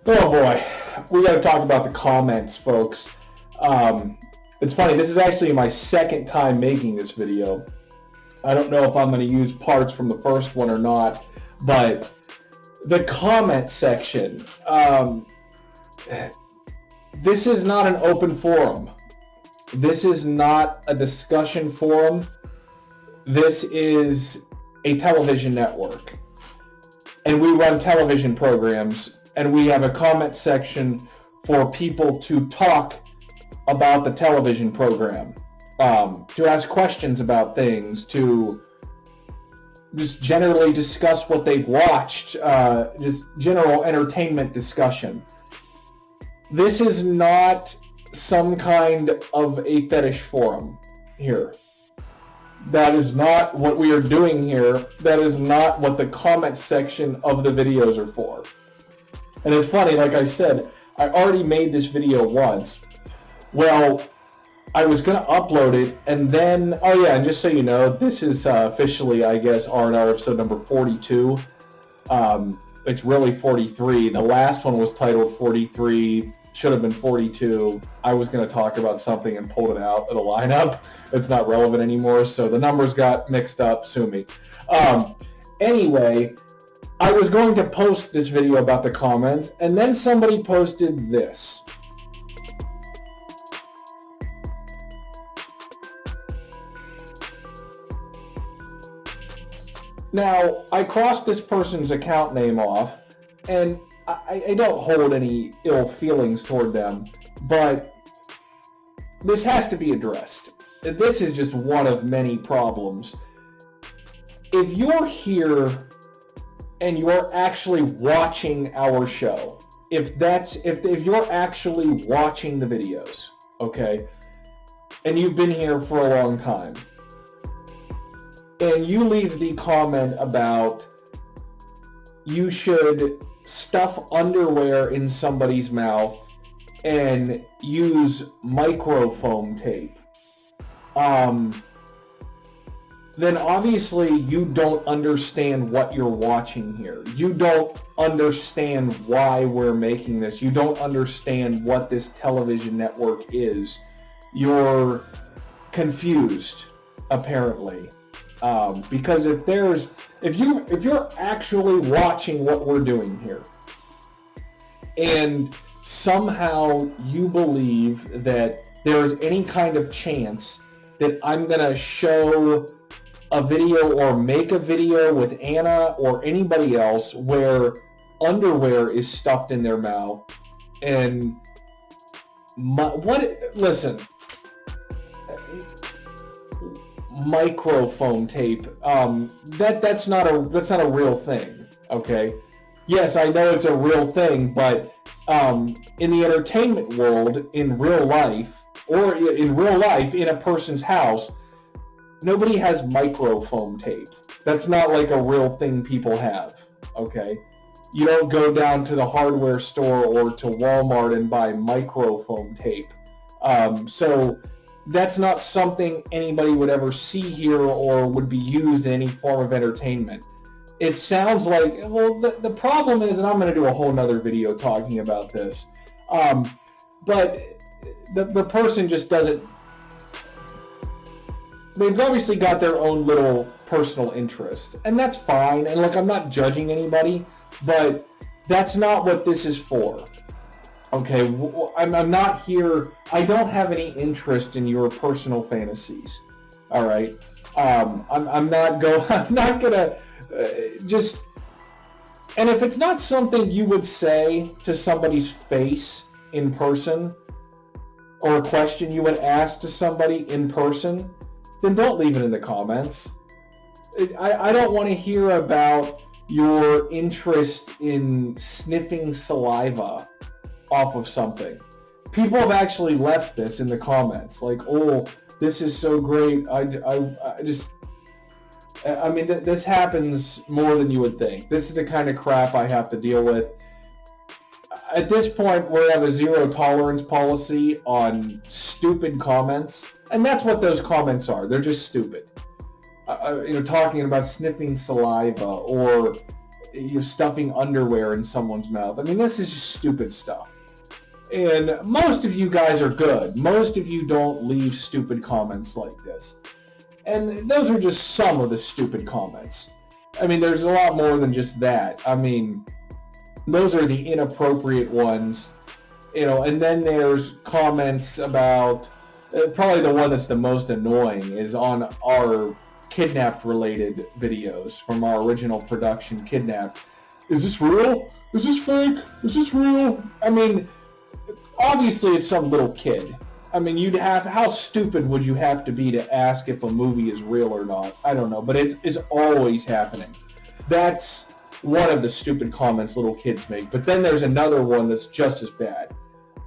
Oh boy, we got to talk about the comments, folks. It's funny, this is actually my second time making this video. I don't know if I'm going to use parts from the first one or not, but the comment section, this is not an open forum. This is not a discussion forum. This is a television network. And we run television programs, and we have a comment section for people to talk about the television program, to ask questions about things, to just generally discuss what they've watched, just general entertainment discussion. This is not some kind of a fetish forum here. That is not what we are doing here. That is not what the comment section of the videos are for. And it's funny, like I said, I already made this video once. Well, I was going to upload it, and then, oh yeah, and just so you know, this is officially, I guess, R&R episode number 42. It's really 43. The last one was titled 43, should have been 42. I was going to talk about something and pulled it out of the lineup. It's not relevant anymore, so the numbers got mixed up, sue me. Anyway, I was going to post this video about the comments, and then somebody posted this. Now, I crossed this person's account name off, and I don't hold any ill feelings toward them, but this has to be addressed. This is just one of many problems. If you're here and you're actually watching our show, if you're actually watching the videos, okay, and you've been here for a long time, and you leave the comment about you should stuff underwear in somebody's mouth and use microfoam tape, then obviously you don't understand what you're watching here. You don't understand why we're making this. You don't understand what this television network is. You're confused, apparently. Because if you're actually watching what we're doing here, and somehow you believe that there is any kind of chance that I'm gonna show a video or make a video with Anna or anybody else where underwear is stuffed in their mouth, and listen. Microfoam tape, that's not a real thing, okay? Yes, I know it's a real thing, but in the entertainment world, in real life in a person's house, nobody has microfoam tape. That's not like a real thing people have, okay? You don't go down to the hardware store or to Walmart and buy microfoam tape. So that's not something anybody would ever see here or would be used in any form of entertainment. It sounds like, well, the problem is, and I'm going to do a whole nother video talking about this, but the person just doesn't, they've obviously got their own little personal interest, and that's fine, and look, I'm not judging anybody, but that's not what this is for. Okay, I'm not here, I don't have any interest in your personal fantasies, all right? I'm not gonna just, and if it's not something you would say to somebody's face in person, or a question you would ask to somebody in person, then don't leave it in the comments. I don't want to hear about your interest in sniffing saliva off of something. People have actually left this in the comments, like, oh, this is so great. I mean, this happens more than you would think. This is the kind of crap I have to deal with. At this point, we have a zero tolerance policy on stupid comments, and that's what those comments are. They're just stupid. Talking about sniffing saliva, or you're stuffing underwear in someone's mouth. I mean, this is just stupid stuff. And most of you guys are good. Most of you don't leave stupid comments like this. And those are just some of the stupid comments. I mean, there's a lot more than just that. I mean, those are the inappropriate ones, and then there's comments about, probably the one that's the most annoying is on our kidnapped related videos from our original production, Kidnapped. Is this real? Is this fake? Is this real? I mean, obviously it's some little kid. I mean, how stupid would you have to be to ask if a movie is real or not? I don't know, but it's always happening. That's one of the stupid comments little kids make. But then there's another one that's just as bad.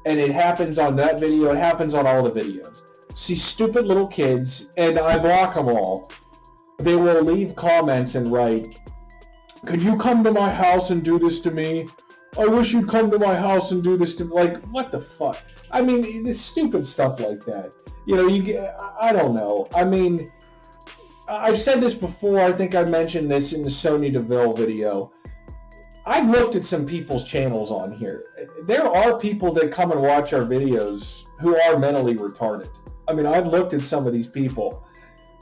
And it happens on that video, it happens on all the videos. See stupid little kids, and I block them all. They will leave comments and write, "Could you come to my house and do this to me? I wish you'd come to my house and do this to me." Like, what the fuck? I mean, this stupid stuff like that. I don't know. I mean, I've said this before. I think I mentioned this in the Sonya Deville video. I've looked at some people's channels on here. There are people that come and watch our videos who are mentally retarded. I mean, I've looked at some of these people.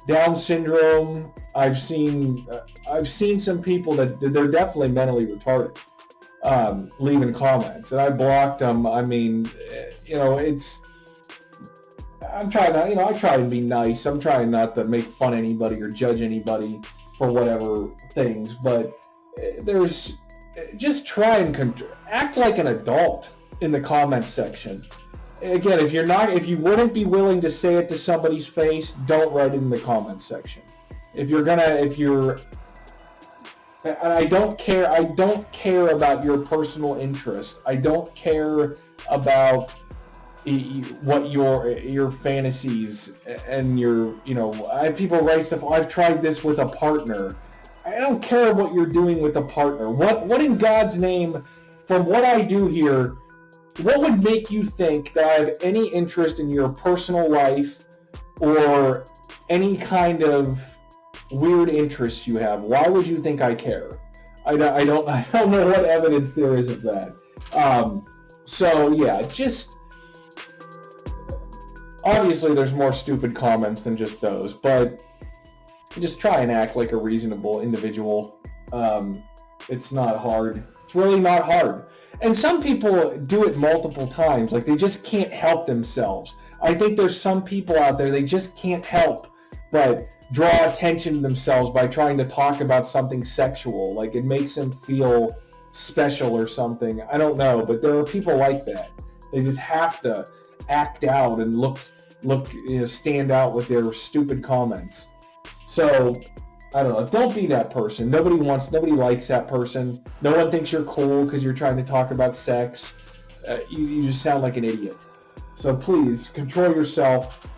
Down syndrome. I've seen some people that they're definitely mentally retarded. Leaving comments, and I blocked them. I mean, I'm trying to, I try to be nice. I'm trying not to make fun of anybody or judge anybody for whatever things, but there's just try and act like an adult in the comments section. Again, if you wouldn't be willing to say it to somebody's face, don't write it in the comments section. And I don't care about your personal interest. I don't care about what your fantasies and I have people write stuff, I've tried this with a partner. I don't care what you're doing with a partner. What in God's name, from what I do here, what would make you think that I have any interest in your personal life or any kind of weird interests you have? Why would you think I care? I don't know what evidence there is of that. So yeah, just obviously there's more stupid comments than just those, but just try and act like a reasonable individual. It's not hard. It's really not hard. And some people do it multiple times, like they just can't help themselves. I think there's some people out there, they just can't help but draw attention to themselves by trying to talk about something sexual. Like it makes them feel special or something. I don't know, but there are people like that. They just have to act out and look, stand out with their stupid comments. So, I don't know. Don't be that person. Nobody likes that person. No one thinks you're cool because you're trying to talk about sex. You just sound like an idiot. So please, control yourself.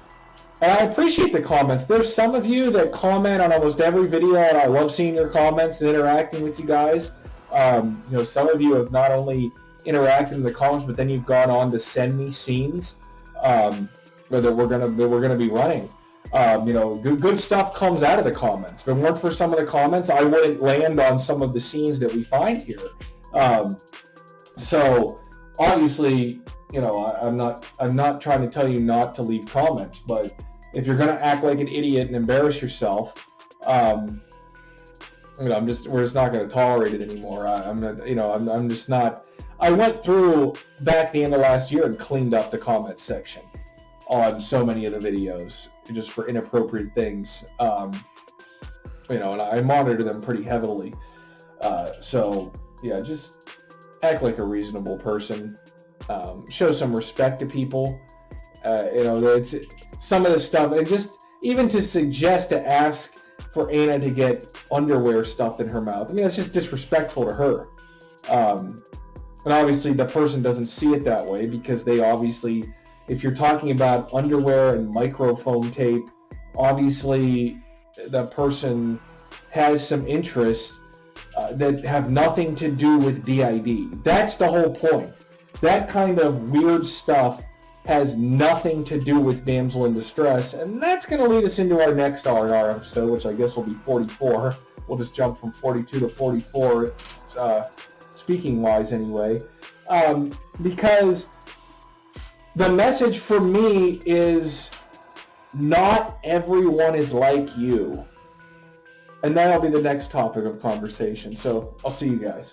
And I appreciate the comments. There's some of you that comment on almost every video, and I love seeing your comments and interacting with you guys. Some of you have not only interacted in the comments, but then you've gone on to send me scenes that we're gonna be running. Good stuff comes out of the comments. If it weren't for some of the comments, I wouldn't land on some of the scenes that we find here. So obviously, I'm not trying to tell you not to leave comments, but if you're gonna act like an idiot and embarrass yourself, we're just not gonna tolerate it anymore. I'm just not. I went through back the end of last year and cleaned up the comment section on so many of the videos just for inappropriate things. And I monitor them pretty heavily. So yeah, just act like a reasonable person. Show some respect to people. It's some of the stuff, and just even to suggest to ask for Anna to get underwear stuffed in her mouth. I mean, that's just disrespectful to her. And obviously the person doesn't see it that way because they obviously, if you're talking about underwear and microfoam tape, obviously the person has some interests that have nothing to do with DID. That's the whole point. That kind of weird stuff has nothing to do with damsel in distress, and that's going to lead us into our next R&R episode, which I guess will be 44. we'll just jump from 42 to 44, speaking wise anyway, because the message for me is not everyone is like you. And that'll be the next topic of conversation. So I'll see you guys.